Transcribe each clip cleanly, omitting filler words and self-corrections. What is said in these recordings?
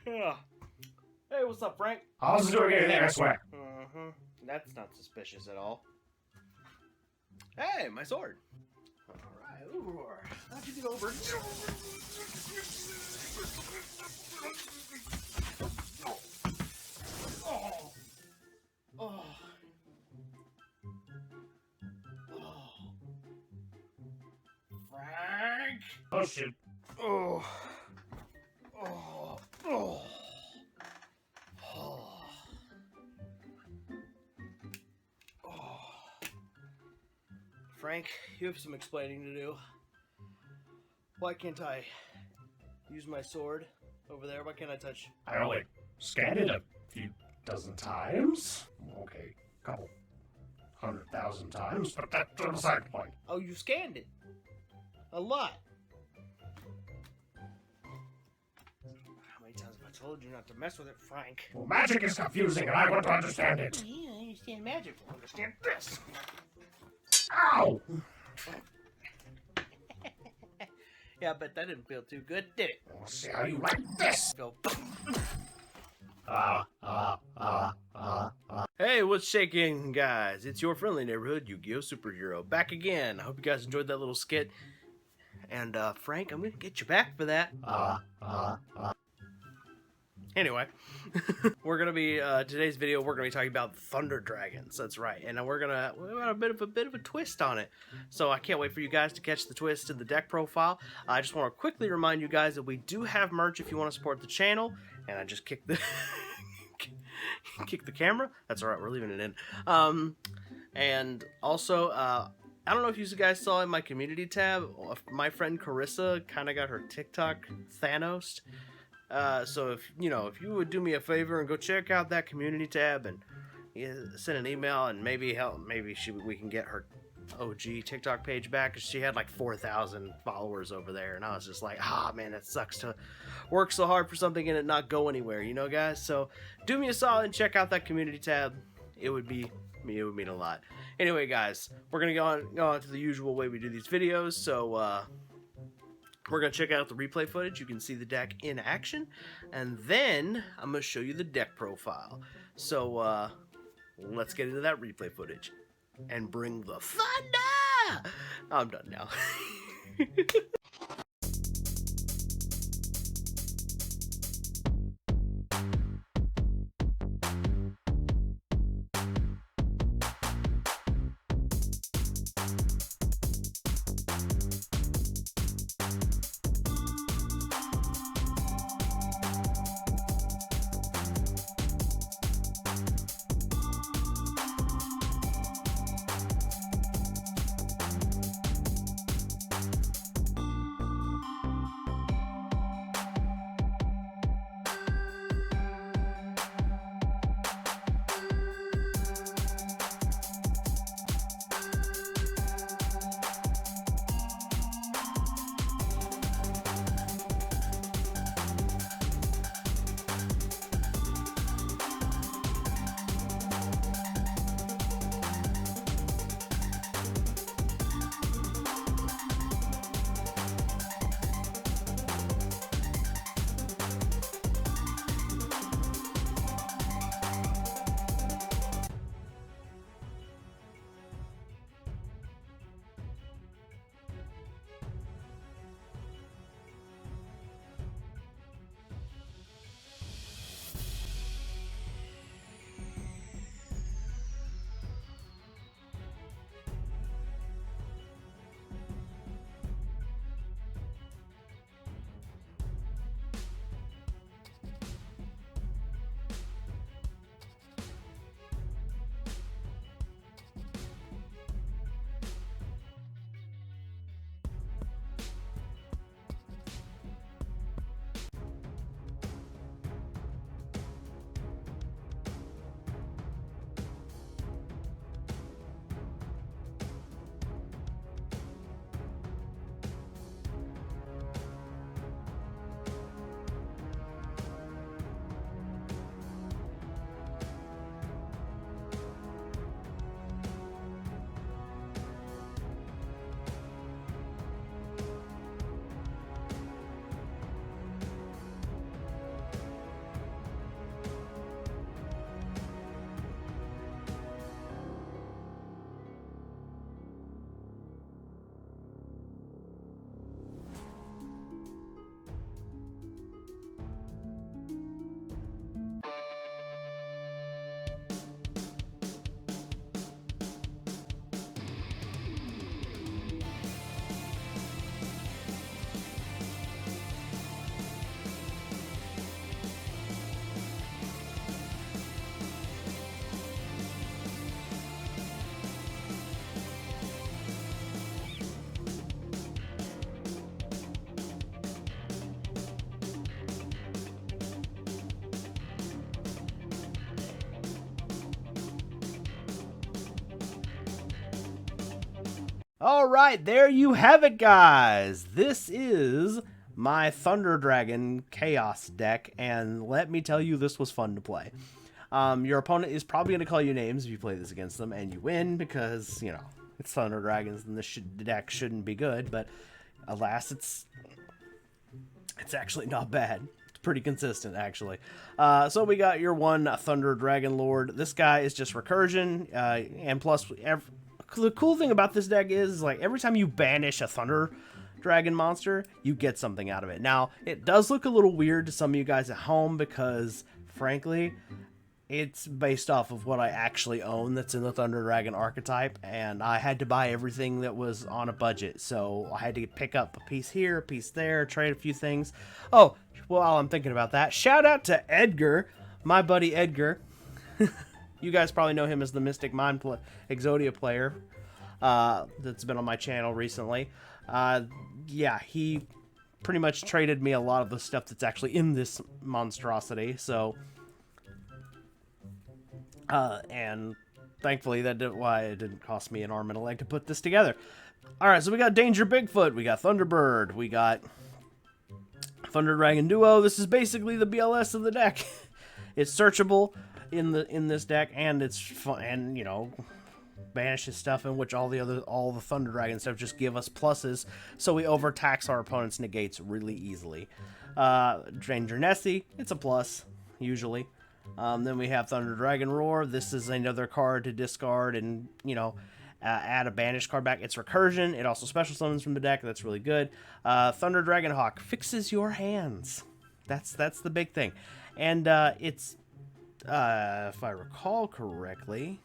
Yeah. Hey, what's up, Frank? I wasn't doing anything, I swear. That's not suspicious at all. Hey, my sword. Alright, how'd you get over? Frank! Oh, shit. Oh. Frank, you have some explaining to do. Why can't I use my sword over there? Why can't I touch? I only scanned it a few dozen times. Okay, couple 100,000 times, but that's a side point. Oh, you scanned it. A lot. How many times have I told you not to mess with it, Frank? Well, magic is confusing and I want to understand it. Yeah, I understand magic. I understand this. Ow! Yeah, but that didn't feel too good, did it? We'll see how you like this. Go. Hey, what's shaking, guys? It's your friendly neighborhood Yu-Gi-Oh! Superhero back again. I hope you guys enjoyed that little skit. And, Frank, I'm gonna get you back for that. Anyway, we're gonna be today's video. We're gonna be talking about Thunder Dragons. That's right, and we're got a bit of a twist on it. So I can't wait for you guys to catch the twist in the deck profile. I just want to quickly remind you guys that we do have merch if you want to support the channel. And I just kicked the kick the camera. That's all right. We're leaving it in. And also, I don't know if you guys saw in my community tab, my friend Carissa kind of got her TikTok Thanos. So if you would do me a favor and go check out that community tab and send an email and maybe we can get her OG TikTok page back, because she had like 4,000 followers over there, and I was just like, man, that sucks to work so hard for something and it not go anywhere, guys. So do me a solid and check out that community tab. It would mean a lot. Anyway, guys, we're gonna go on to the usual way we do these videos. So we're going to check out the replay footage. You can see the deck in action. And then I'm going to show you the deck profile. So let's get into that replay footage. And bring the thunder! I'm done now. All right, there you have it, guys. This is my Thunder Dragon Chaos deck, and let me tell you, this was fun to play. Your opponent is probably going to call you names if you play this against them, and you win because, you know, it's Thunder Dragons, and the deck shouldn't be good, but alas, it's actually not bad. It's pretty consistent, actually. So we got your one Thunder Dragon Lord. This guy is just recursion, and plus, the cool thing about this deck is, like, every time you banish a Thunder Dragon monster, you get something out of it. Now, it does look a little weird to some of you guys at home because, frankly, it's based off of what I actually own that's in the Thunder Dragon archetype, and I had to buy everything that was on a budget, so I had to pick up a piece here, a piece there, trade a few things. Oh, while I'm thinking about that, shout out to Edgar, my buddy Edgar. You guys probably know him as the Mystic Mind Exodia player that's been on my channel recently. Yeah, he pretty much traded me a lot of the stuff that's actually in this monstrosity, so... and thankfully why it didn't cost me an arm and a leg to put this together. Alright, so we got Danger Bigfoot, we got Thunderbird, we got Thunder Dragon Duo. This is basically the BLS of the deck. It's searchable in this deck, and it's fun, and you know, banishes stuff in which all the Thunder Dragon stuff just give us pluses, so we overtax our opponent's negates really easily. Danger Nessie, it's a plus usually. Then we have Thunder Dragon Roar. This is another card to discard and, you know, add a banished card back. It's recursion. It also special summons from the deck. That's really good. Thunder Dragon Hawk fixes your hands. That's the big thing. And it's, if I recall correctly,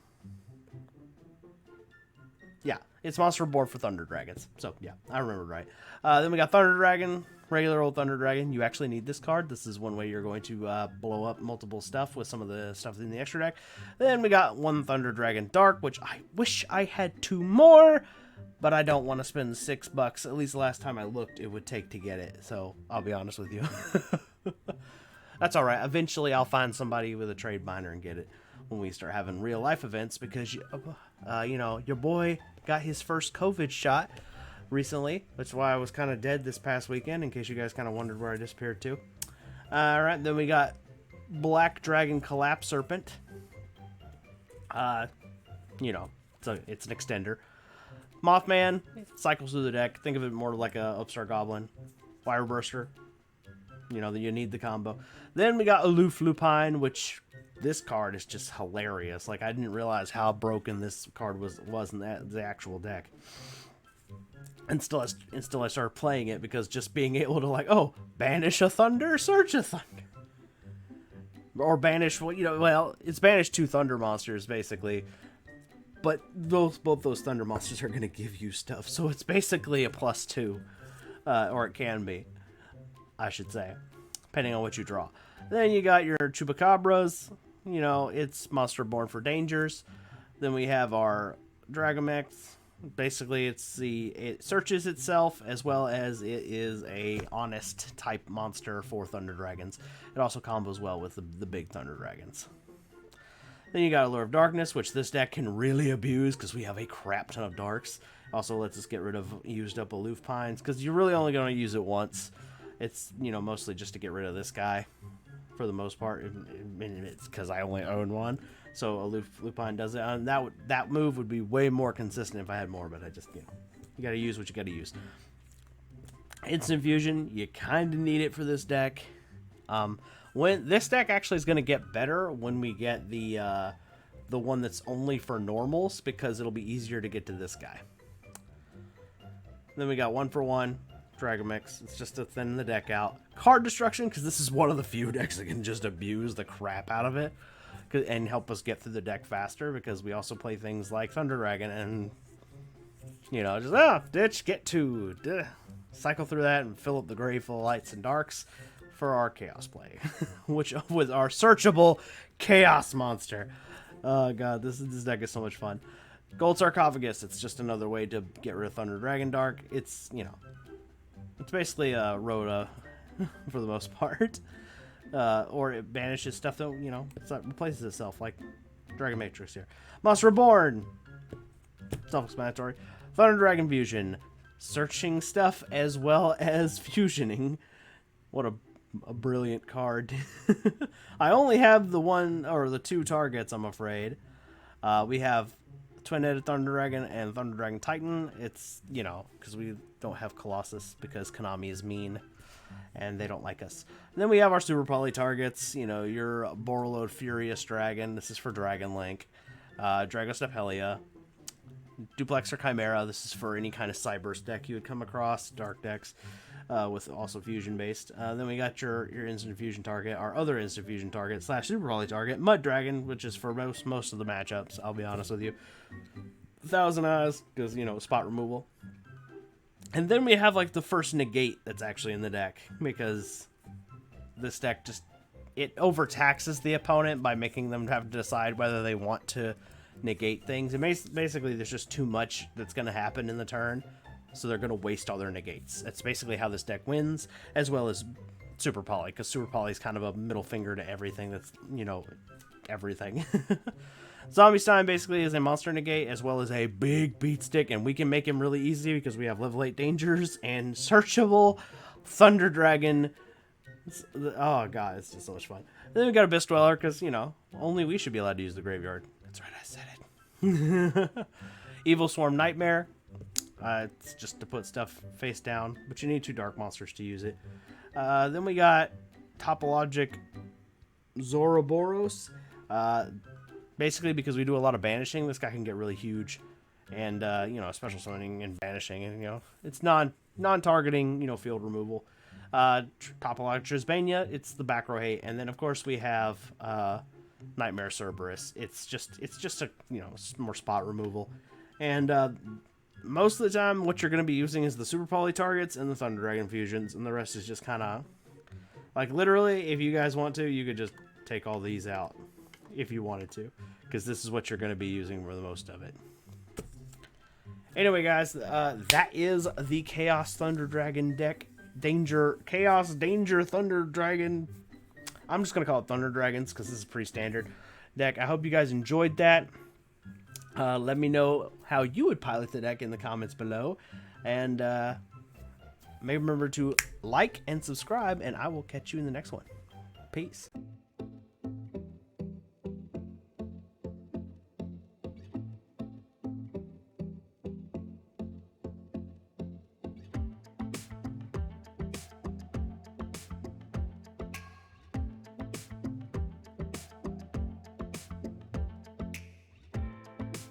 yeah, it's monster board for Thunder Dragons. So, yeah, I remembered right. Then we got Thunder Dragon, regular old Thunder Dragon. You actually need this card. This is one way you're going to blow up multiple stuff with some of the stuff in the extra deck. Then we got one Thunder Dragon Dark, which I wish I had two more, but I don't want to spend $6. At least last time I looked, it would take to get it. So, I'll be honest with you. That's all right. Eventually, I'll find somebody with a trade binder and get it when we start having real life events, because you know, your boy got his first COVID shot recently. That's why I was kind of dead this past weekend, in case you guys kind of wondered where I disappeared to. All right, then we got Black Dragon Collapse Serpent. You know, it's an extender. Mothman cycles through the deck. Think of it more like a Upstart Goblin. Fireburster. You know, you need the combo. Then we got Aloof Lupine, which this card is just hilarious. Like, I didn't realize how broken this card was in the actual deck. Until I started playing it, because just being able to, like, oh, banish a Thunder, search a Thunder. Or banish, well, it's banish two Thunder monsters, basically. But both those Thunder monsters are going to give you stuff. So it's basically a +2. Or it can be, I should say, depending on what you draw. Then you got your Chupacabras. You know, it's monster born for dangers. Then we have our Dragomex. Basically, it searches itself, as well as it is a honest type monster for Thunder Dragons. It also combos well with the big Thunder Dragons. Then you got Allure of Darkness, which this deck can really abuse because we have a crap ton of darks. Also lets us get rid of used up Aloof Pines, because you're really only going to use it once. It's, you know, mostly just to get rid of this guy for the most part. It's because I only own one. So Aloof Lupine does it. And that move would be way more consistent if I had more, but I just, you know, you got to use what you got to use. Instant Fusion, you kind of need it for this deck. When this deck actually is going to get better when we get the one that's only for normals, because it'll be easier to get to this guy. Then we got 1-for-1 Dragomex. It's just to thin the deck out. Card Destruction, because this is one of the few decks that can just abuse the crap out of it and help us get through the deck faster, because we also play things like Thunder Dragon and, you know, just, ditch, get to, cycle through that and fill up the grave full of lights and darks for our Chaos play, which with our searchable Chaos monster. Oh god, this deck is so much fun. Gold Sarcophagus, it's just another way to get rid of Thunder Dragon Dark. It's, you know, it's basically a Rhoda for the most part. Or it banishes stuff that, you know, it replaces itself, like Dragon Matrix here. Monster Reborn, self-explanatory. Thunder Dragon Fusion. Searching stuff as well as fusioning. What a brilliant card. I only have the one or the two targets, I'm afraid. We have Twin-Headed Thunder Dragon and Thunder Dragon Titan. It's, you know, because we don't have Colossus because Konami is mean and they don't like us. And then we have our Super Poly targets. You know, your Borreload Furious Dragon. This is for Dragon Link. Dragostep Helia. Duplexer Chimera. This is for any kind of Cyberse deck you would come across. Dark decks. With also fusion based. Then we got your instant fusion target, our other instant fusion target / Super Poly target, Mud Dragon, which is for most of the matchups. I'll be honest with you, Thousand Eyes because you know spot removal. And then we have like the first negate that's actually in the deck because this deck just it overtaxes the opponent by making them have to decide whether they want to negate things. And basically, there's just too much that's going to happen in the turn. So they're going to waste all their negates. That's basically how this deck wins, as well as Super Poly, because Super Poly is kind of a middle finger to everything that's, you know, everything. Zombie Stein basically is a monster negate, as well as a big beat stick, and we can make him really easy because we have level 8 dangers and searchable Thunder Dragon. Oh, God, it's just so much fun. And then we got Abyss Dweller, because, you know, only we should be allowed to use the graveyard. That's right, I said it. Evil Swarm Nightmare. It's just to put stuff face down, but you need 2 dark monsters to use it. Then we got Topologic Zoroboros. Basically, because we do a lot of banishing, this guy can get really huge. And, you know, special summoning and banishing, and, you know, it's non-targeting, you know, field removal. Topologic Trisbania, it's the back row hate. And then, of course, we have Nightmare Cerberus. It's just a, you know, more spot removal. And, most of the time, what you're going to be using is the Super Poly targets and the Thunder Dragon Fusions, and the rest is just kind of... Like, literally, if you guys want to, you could just take all these out, if you wanted to, because this is what you're going to be using for the most of it. Anyway, guys, that is the Chaos Thunder Dragon deck. Chaos Danger Thunder Dragon. I'm just going to call it Thunder Dragons, because this is pretty standard deck. I hope you guys enjoyed that. Let me know how you would pilot the deck in the comments below. And maybe remember to like and subscribe, and I will catch you in the next one. Peace.